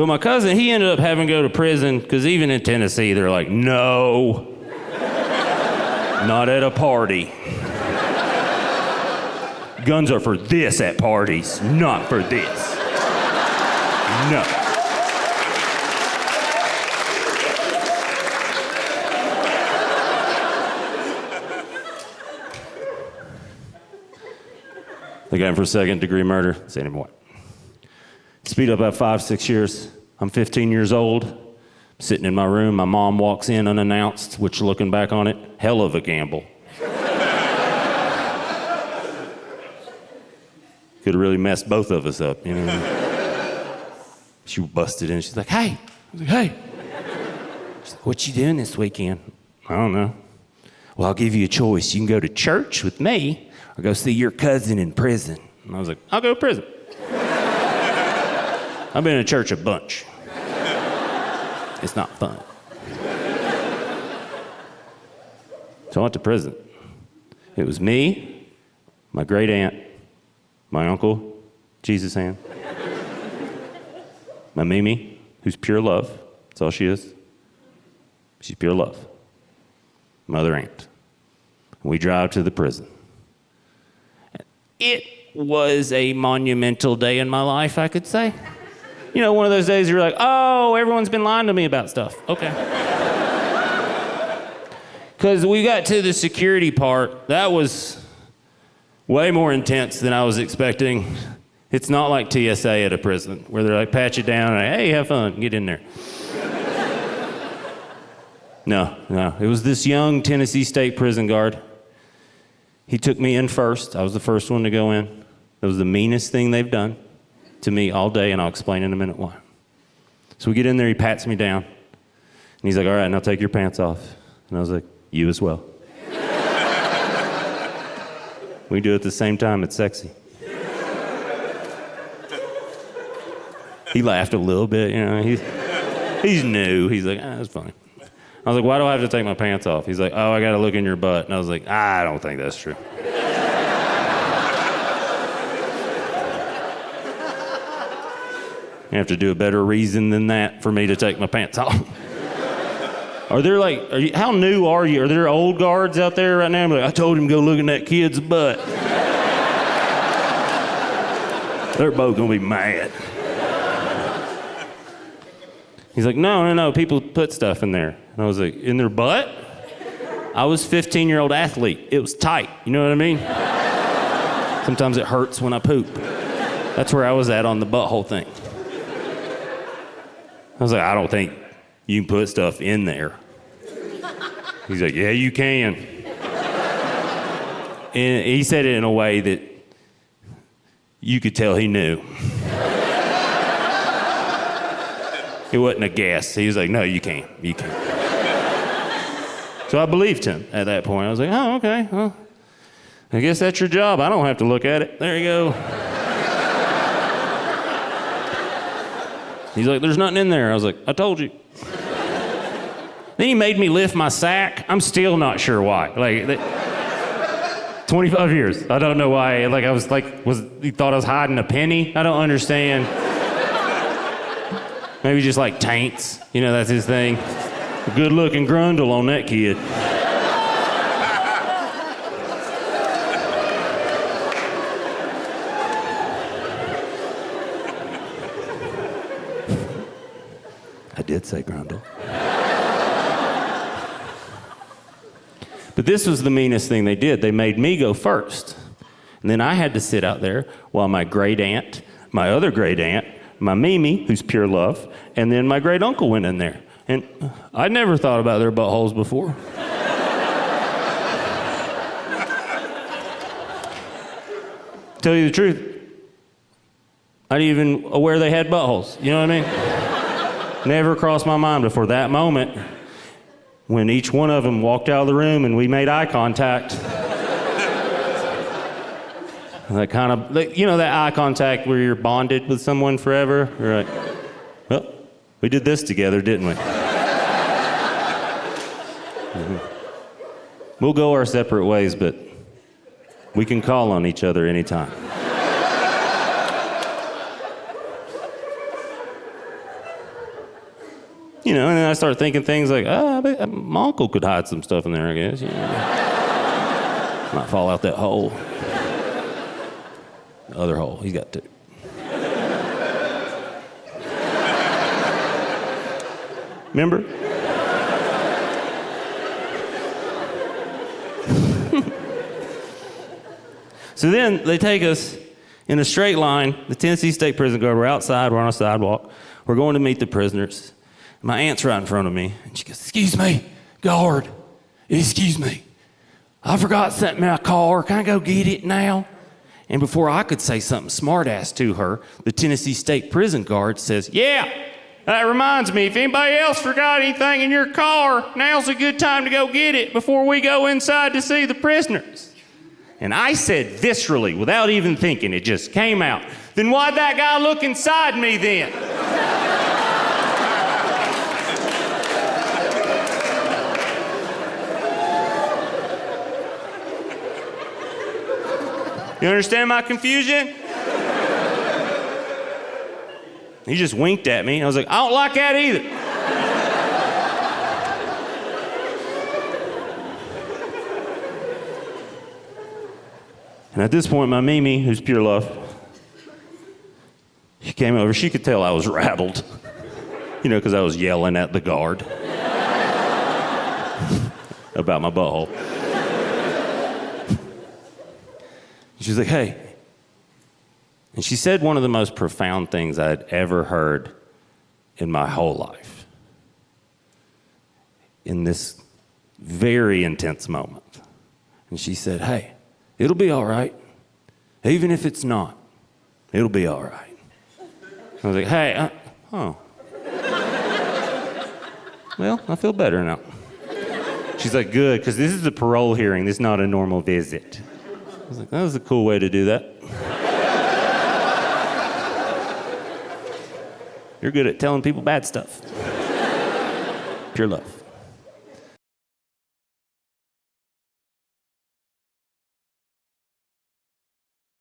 But my cousin, he ended up having to go to prison because even in Tennessee, they're like, no, not at a party. Guns are for this at parties, not for this. No. They got him for second-degree murder. Say anymore. Speed up about 5-6 years. I'm 15 years old. I'm sitting in my room. My mom walks in unannounced, which, looking back on it, hell of a gamble. Could have really messed both of us up, you know. She busted in. She's like, hey. I was like, hey. She's like, what you doing this weekend? I don't know. Well, I'll give you a choice. You can go to church with me or go see your cousin in prison. And I was like, I'll go to prison. I've been in church a bunch. It's not fun. So I went to prison. It was me, my great aunt, my uncle, Jesus' hand, my Mimi, who's pure love. That's all she is. She's pure love. My other aunt. We drive to the prison. It was a monumental day in my life, I could say. You know, one of those days you're like, oh, everyone's been lying to me about stuff. Okay. Because we got to the security part. That was way more intense than I was expecting. It's not like TSA at a prison, where they're like, pat you down, and hey, have fun, get in there. No. It was this young Tennessee State prison guard. He took me in first. I was the first one to go in. That was the meanest thing they've done to me all day, and I'll explain in a minute why. So we get in there, he pats me down, and he's like, all right, now take your pants off. And I was like, you as well. We do it at the same time, it's sexy. He laughed a little bit, you know, he's new. He's like, that's funny. I was like, why do I have to take my pants off? He's like, oh, I gotta look in your butt. And I was like, I don't think that's true. You have to do a better reason than that for me to take my pants off. How new are you? Are there old guards out there right now? I'm like, I told him to go look in that kid's butt. They're both gonna be mad. He's like, no, people put stuff in there. And I was like, in their butt? I was a 15-year-old athlete. It was tight, you know what I mean? Sometimes it hurts when I poop. That's where I was at on the butthole thing. I was like, I don't think you can put stuff in there. He's like, yeah, you can. And he said it in a way that you could tell he knew. It wasn't a guess. He was like, no, you can't. You can't. So I believed him at that point. I was like, oh, okay. Well, I guess that's your job. I don't have to look at it. There you go. He's like, there's nothing in there. I was like, I told you. Then he made me lift my sack. I'm still not sure why. 25 years. I don't know why. He thought I was hiding a penny? I don't understand. Maybe just like taints. You know, that's his thing. A good-looking grundle on that kid. I did say grundle. But this was the meanest thing they did. They made me go first. And then I had to sit out there while my great aunt, my other great aunt, my Mimi, who's pure love, and then my great uncle went in there. And I'd never thought about their buttholes before. Tell you the truth, I didn't even aware they had buttholes. You know what I mean? Never crossed my mind before that moment when each one of them walked out of the room and we made eye contact. That kind of, you know, that eye contact where you're bonded with someone forever? You're like, well, we did this together, didn't we? We'll go our separate ways, but we can call on each other anytime. You know, and then I started thinking things like, I bet my uncle could hide some stuff in there, I guess. You know. Might fall out that hole. The other hole, he's got two. Remember? So then they take us in a straight line, the Tennessee State Prison Guard. We're outside, we're on a sidewalk. We're going to meet the prisoners. My aunt's right in front of me, and she goes, "Excuse me, guard, excuse me. I forgot something in my car. Can I go get it now?" And before I could say something smart-ass to her, the Tennessee State Prison Guard says, "Yeah, that reminds me, if anybody else forgot anything in your car, now's a good time to go get it before we go inside to see the prisoners." And I said viscerally, without even thinking, it just came out, "Then why'd that guy look inside me then?" You understand my confusion? He just winked at me. I was like, "I don't like that either." And at this point, my Mimi, who's pure love, she came over. She could tell I was rattled, you know, because I was yelling at the guard about my butthole. She was like, "Hey." And she said one of the most profound things I had ever heard in my whole life in this very intense moment. And she said, "Hey, it'll be all right. Even if it's not, it'll be all right." I was like, "Hey, well, I feel better now." She's like, "Good, because this is a parole hearing. This is not a normal visit." I was like, "That was a cool way to do that." You're good at telling people bad stuff. Pure love.